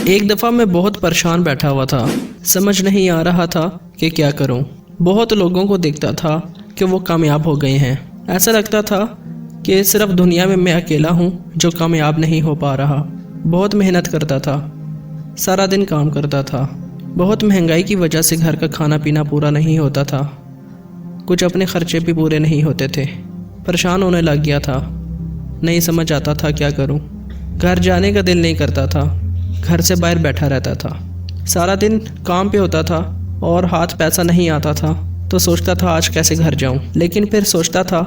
ایک دفعہ میں بہت پریشان بیٹھا ہوا تھا، سمجھ نہیں آ رہا تھا کہ کیا کروں۔ بہت لوگوں کو دیکھتا تھا کہ وہ کامیاب ہو گئے ہیں، ایسا لگتا تھا کہ صرف دنیا میں میں اکیلا ہوں جو کامیاب نہیں ہو پا رہا۔ بہت محنت کرتا تھا، سارا دن کام کرتا تھا، بہت مہنگائی کی وجہ سے گھر کا کھانا پینا پورا نہیں ہوتا تھا، کچھ اپنے خرچے بھی پورے نہیں ہوتے تھے۔ پریشان ہونے لگ گیا تھا، نہیں سمجھ آتا تھا کیا کروں۔ گھر جانے کا دل نہیں کرتا تھا، گھر سے باہر بیٹھا رہتا تھا، سارا دن کام پہ ہوتا تھا اور ہاتھ پیسہ نہیں آتا تھا تو سوچتا تھا آج کیسے گھر جاؤں، لیکن پھر سوچتا تھا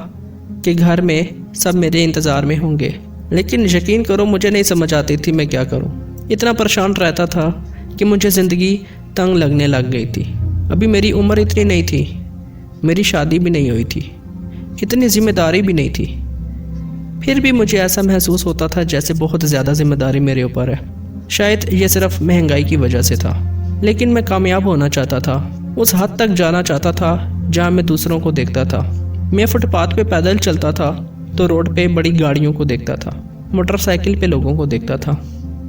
کہ گھر میں سب میرے انتظار میں ہوں گے، لیکن یقین کرو مجھے نہیں سمجھ آتی تھی میں کیا کروں۔ اتنا پریشان رہتا تھا کہ مجھے زندگی تنگ لگنے لگ گئی تھی۔ ابھی میری عمر اتنی نہیں تھی، میری شادی بھی نہیں ہوئی تھی، اتنی ذمہ داری بھی نہیں تھی، پھر بھی مجھے ایسا محسوس ہوتا تھا جیسے بہت زیادہ ذمہ داری میرے اوپر ہے۔ شاید یہ صرف مہنگائی کی وجہ سے تھا، لیکن میں کامیاب ہونا چاہتا تھا، اس حد تک جانا چاہتا تھا جہاں میں دوسروں کو دیکھتا تھا۔ میں فٹ پاتھ پہ پیدل چلتا تھا تو روڈ پہ بڑی گاڑیوں کو دیکھتا تھا، موٹر سائیکل پہ لوگوں کو دیکھتا تھا۔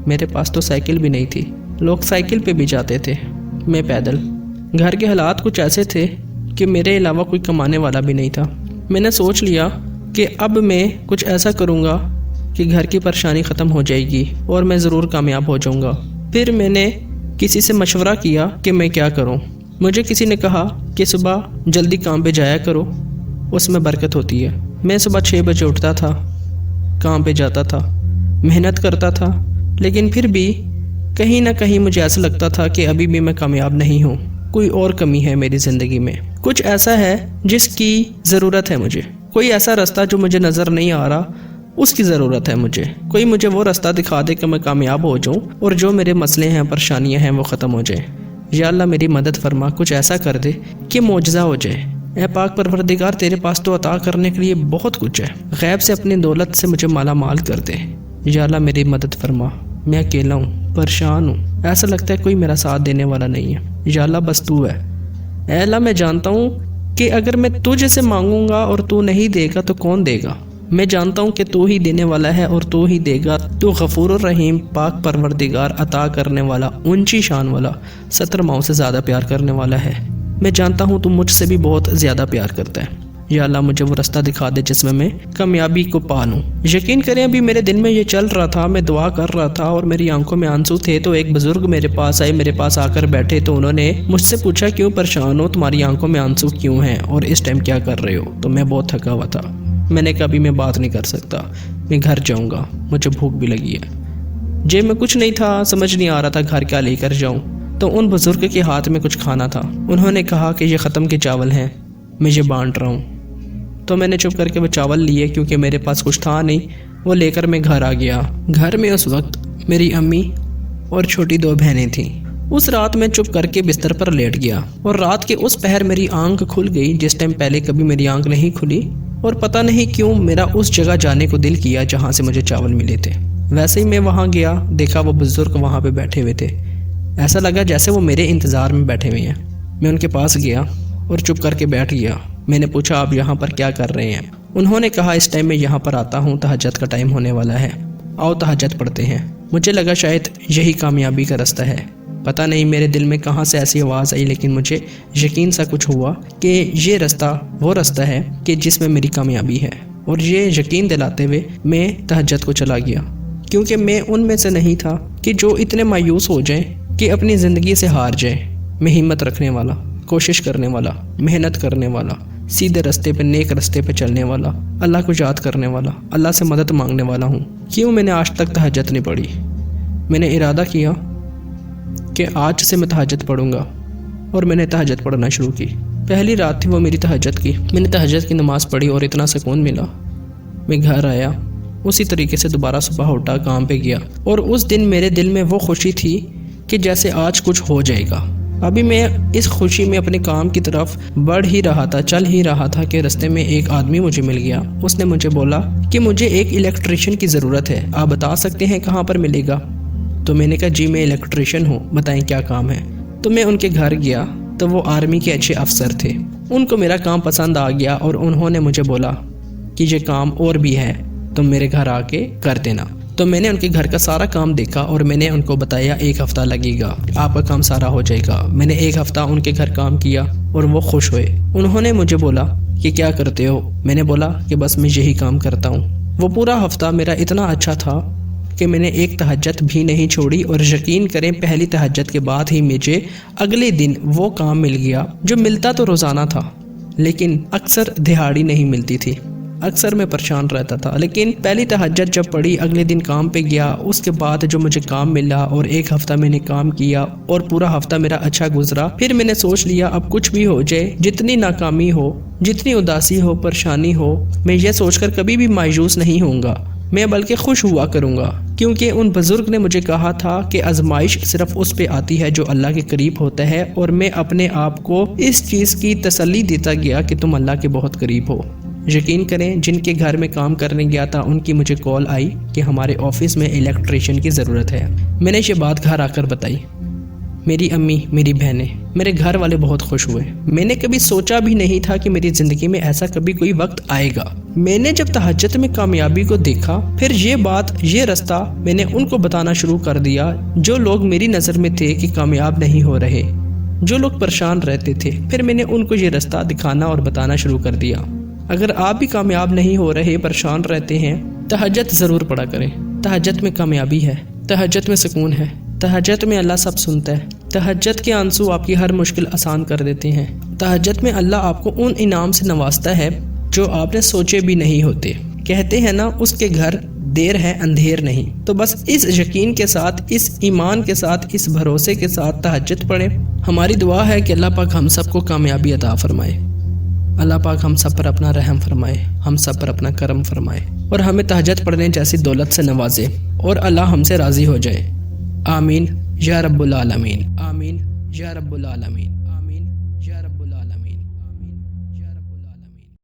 میرے پاس تو سائیکل بھی نہیں تھی، لوگ سائیکل پہ بھی جاتے تھے، میں پیدل۔ گھر کے حالات کچھ ایسے تھے کہ میرے علاوہ کوئی کمانے والا بھی نہیں تھا۔ میں نے سوچ لیا کہ اب میں کچھ ایسا کروں گا کہ گھر کی پریشانی ختم ہو جائے گی اور میں ضرور کامیاب ہو جاؤں گا۔ پھر میں نے کسی سے مشورہ کیا کہ میں کیا کروں۔ مجھے کسی نے کہا کہ صبح جلدی کام پہ جایا کرو، اس میں برکت ہوتی ہے۔ میں صبح 6 بجے اٹھتا تھا، کام پہ جاتا تھا، محنت کرتا تھا، لیکن پھر بھی کہیں نہ کہیں مجھے ایسا لگتا تھا کہ ابھی بھی میں کامیاب نہیں ہوں، کوئی اور کمی ہے میری زندگی میں، کچھ ایسا ہے جس کی ضرورت ہے مجھے، کوئی ایسا راستہ جو مجھے نظر نہیں آ رہا اس کی ضرورت ہے مجھے، کوئی مجھے وہ راستہ دکھا دے کہ میں کامیاب ہو جاؤں اور جو میرے مسئلے ہیں پریشانیاں ہیں وہ ختم ہو جائیں۔ یا اللہ میری مدد فرما، کچھ ایسا کر دے کہ معجزہ ہو جائے۔ اے پاک پروردگار تیرے پاس تو عطا کرنے کے لیے بہت کچھ ہے، غیب سے اپنی دولت سے مجھے مالا مال کر دے۔ یا اللہ میری مدد فرما، میں اکیلا ہوں، پریشان ہوں، ایسا لگتا ہے کوئی میرا ساتھ دینے والا نہیں ہے۔ یا اللہ بس تو ہے۔ اے اللہ میں جانتا ہوں کہ اگر میں تجھ سے مانگوں گا اور تو نہیں دے گا تو کون دے گا؟ میں جانتا ہوں کہ تو ہی دینے والا ہے اور تو ہی دے گا۔ تو غفور الرحیم، پاک پروردگار، عطا کرنے والا، اونچی شان والا، 70 ماؤں سے زیادہ پیار کرنے والا ہے۔ میں جانتا ہوں تو مجھ سے بھی بہت زیادہ پیار کرتا ہے۔ یا اللہ مجھے وہ راستہ دکھا دے جس میں کامیابی کو پا لوں۔ یقین کریں ابھی میرے دل میں یہ چل رہا تھا، میں دعا کر رہا تھا اور میری آنکھوں میں آنسو تھے تو ایک بزرگ میرے پاس آئے، میرے پاس آ کر بیٹھے تو انہوں نے مجھ سے پوچھا کیوں پریشان ہو، تمہاری آنکھوں میں آنسو کیوں ہیں اور اس ٹائم کیا کر رہے ہو؟ تو میں بہت تھکا ہوا تھا، میں نے کہا ابھی میں بات نہیں کر سکتا، میں گھر جاؤں گا، مجھے بھوک بھی لگی ہے۔ جیب میں کچھ نہیں تھا، سمجھ نہیں آ رہا تھا گھر کیا لے کر جاؤں، تو ان بزرگ کے ہاتھ میں کچھ کھانا تھا، انہوں نے کہا کہ یہ ختم کے چاول ہیں، میں یہ بانٹ رہا ہوں۔ تو میں نے چپ کر کے وہ چاول لیے کیونکہ میرے پاس کچھ تھا نہیں، وہ لے کر میں گھر آ گیا۔ گھر میں اس وقت میری امی اور چھوٹی 2 بہنیں تھیں۔ اس رات میں چپ کر کے بستر پر لیٹ گیا اور رات کے اس پہر میری آنکھ کھل گئی جس ٹائم پہلے کبھی میری آنکھ نہیں کھلی، اور پتہ نہیں کیوں میرا اس جگہ جانے کو دل کیا جہاں سے مجھے چاول ملے تھے۔ ویسے ہی میں وہاں گیا، دیکھا وہ بزرگ وہاں پہ بیٹھے ہوئے تھے، ایسا لگا جیسے وہ میرے انتظار میں بیٹھے ہوئے ہیں۔ میں ان کے پاس گیا اور چپ کر کے بیٹھ گیا۔ میں نے پوچھا آپ یہاں پر کیا کر رہے ہیں؟ انہوں نے کہا اس ٹائم میں یہاں پر آتا ہوں، تہجد کا ٹائم ہونے والا ہے، آؤ تہجد پڑھتے ہیں۔ مجھے لگا شاید یہی کامیابی کا راستہ ہے، پتہ نہیں میرے دل میں کہاں سے ایسی آواز آئی، لیکن مجھے یقین سا کچھ ہوا کہ یہ راستہ وہ راستہ ہے کہ جس میں میری کامیابی ہے، اور یہ یقین دلاتے ہوئے میں تہجد کو چلا گیا، کیونکہ میں ان میں سے نہیں تھا کہ جو اتنے مایوس ہو جائیں کہ اپنی زندگی سے ہار جائیں۔ میں ہمت رکھنے والا، کوشش کرنے والا، محنت کرنے والا، سیدھے راستے پہ، نیک راستے پہ چلنے والا، اللہ کو یاد کرنے والا، اللہ سے مدد مانگنے والا ہوں۔ کیوں میں نے آج تک تہجد نہیں پڑھی؟ میں نے ارادہ کیا کہ آج سے میں تہجد پڑھوں گا، اور میں نے تہجد پڑھنا شروع کی۔ پہلی رات تھی وہ میری تہجد کی، میں نے تہجد کی نماز پڑھی اور اتنا سکون ملا۔ میں گھر آیا، اسی طریقے سے دوبارہ صبح اٹھا، کام پہ گیا، اور اس دن میرے دل میں وہ خوشی تھی کہ جیسے آج کچھ ہو جائے گا۔ ابھی میں اس خوشی میں اپنے کام کی طرف بڑھ ہی رہا تھا، چل ہی رہا تھا کہ رستے میں ایک آدمی مجھے مل گیا۔ اس نے مجھے بولا کہ مجھے ایک الیکٹریشین کی ضرورت ہے، آپ بتا سکتے ہیں کہاں پر ملے گا؟ تو میں نے کہا جی میں الیکٹریشین ہوں، بتائیں کیا کام ہے؟ تو میں ان کے گھر گیا تو وہ آرمی کے اچھے افسر تھے، ان کو میرا کام پسند آ گیا اور انہوں نے مجھے بولا کہ یہ کام اور بھی ہے، تم میرے گھر آ کے کر دینا۔ تو میں نے ان کے گھر کا سارا کام دیکھا اور میں نے ان کو بتایا 1 ہفتہ لگے گا، آپ کا کام سارا ہو جائے گا۔ میں نے 1 ہفتہ ان کے گھر کام کیا اور وہ خوش ہوئے۔ انہوں نے مجھے بولا کہ کیا کرتے ہو؟ میں نے بولا کہ بس میں یہی کام کرتا ہوں۔ وہ پورا ہفتہ میرا اتنا اچھا تھا کہ میں نے ایک تہجد بھی نہیں چھوڑی، اور یقین کریں پہلی تہجد کے بعد ہی مجھے اگلے دن وہ کام مل گیا جو ملتا تو روزانہ تھا، لیکن اکثر دہاڑی نہیں ملتی تھی۔ اکثر میں پریشان رہتا تھا، لیکن پہلی تہجد جب پڑھی اگلے دن کام پہ گیا، اس کے بعد جو مجھے کام ملا اور 1 ہفتہ میں نے کام کیا اور پورا ہفتہ میرا اچھا گزرا۔ پھر میں نے سوچ لیا اب کچھ بھی ہو جائے، جتنی ناکامی ہو، جتنی اداسی ہو، پریشانی ہو، میں یہ سوچ کر کبھی بھی مایوس نہیں ہوں گا، میں بلکہ خوش ہوا کروں گا، کیونکہ ان بزرگ نے مجھے کہا تھا کہ آزمائش صرف اس پہ آتی ہے جو اللہ کے قریب ہوتا ہے، اور میں اپنے آپ کو اس چیز کی تسلی دیتا گیا کہ تم اللہ کے بہت قریب ہو۔ یقین کریں جن کے گھر میں کام کرنے گیا تھا ان کی مجھے کال آئی کہ ہمارے آفس میں الیکٹریشین کی ضرورت ہے۔ میں نے یہ بات گھر آ کر بتائی۔ میری امی، میری بہنیں، میرے گھر والے بہت خوش ہوئے۔ میں نے کبھی سوچا بھی نہیں تھا کہ میری زندگی میں ایسا کبھی کوئی وقت آئے گا۔ میں نے جب تہجد میں کامیابی کو دیکھا، پھر یہ بات، یہ رستہ میں نے ان کو بتانا شروع کر دیا جو لوگ میری نظر میں تھے کہ کامیاب نہیں ہو رہے، جو لوگ پریشان رہتے تھے۔ پھر میں نے ان کو یہ رستہ دکھانا اور بتانا شروع کر دیا۔ اگر آپ بھی کامیاب نہیں ہو رہے، پریشان رہتے ہیں، تہجد ضرور پڑھا کریں۔ تہجد میں کامیابی ہے، تہجد میں سکون ہے، تہجد میں اللہ سب سنتا ہے۔ تہجد کے آنسو آپ کی ہر مشکل آسان کر دیتے ہیں۔ تہجد میں اللہ آپ کو ان انعام سے نوازتا ہے جو آپ نے سوچے بھی نہیں ہوتے۔ کہتے ہیں نا، اس کے گھر دیر ہے اندھیر نہیں۔ تو بس اس یقین کے ساتھ، اس ایمان کے ساتھ، اس بھروسے کے ساتھ تہجد پڑھیں۔ ہماری دعا ہے کہ اللہ پاک ہم سب کو کامیابی عطا فرمائے، اللہ پاک ہم سب پر اپنا رحم فرمائے، ہم سب پر اپنا کرم فرمائے، اور ہمیں تہجد پڑھنے جیسی دولت سے نوازے، اور اللہ ہم سے راضی ہو جائے۔ آمین یا رب العالمین، آمین یا رب العالمین، آمین یا رب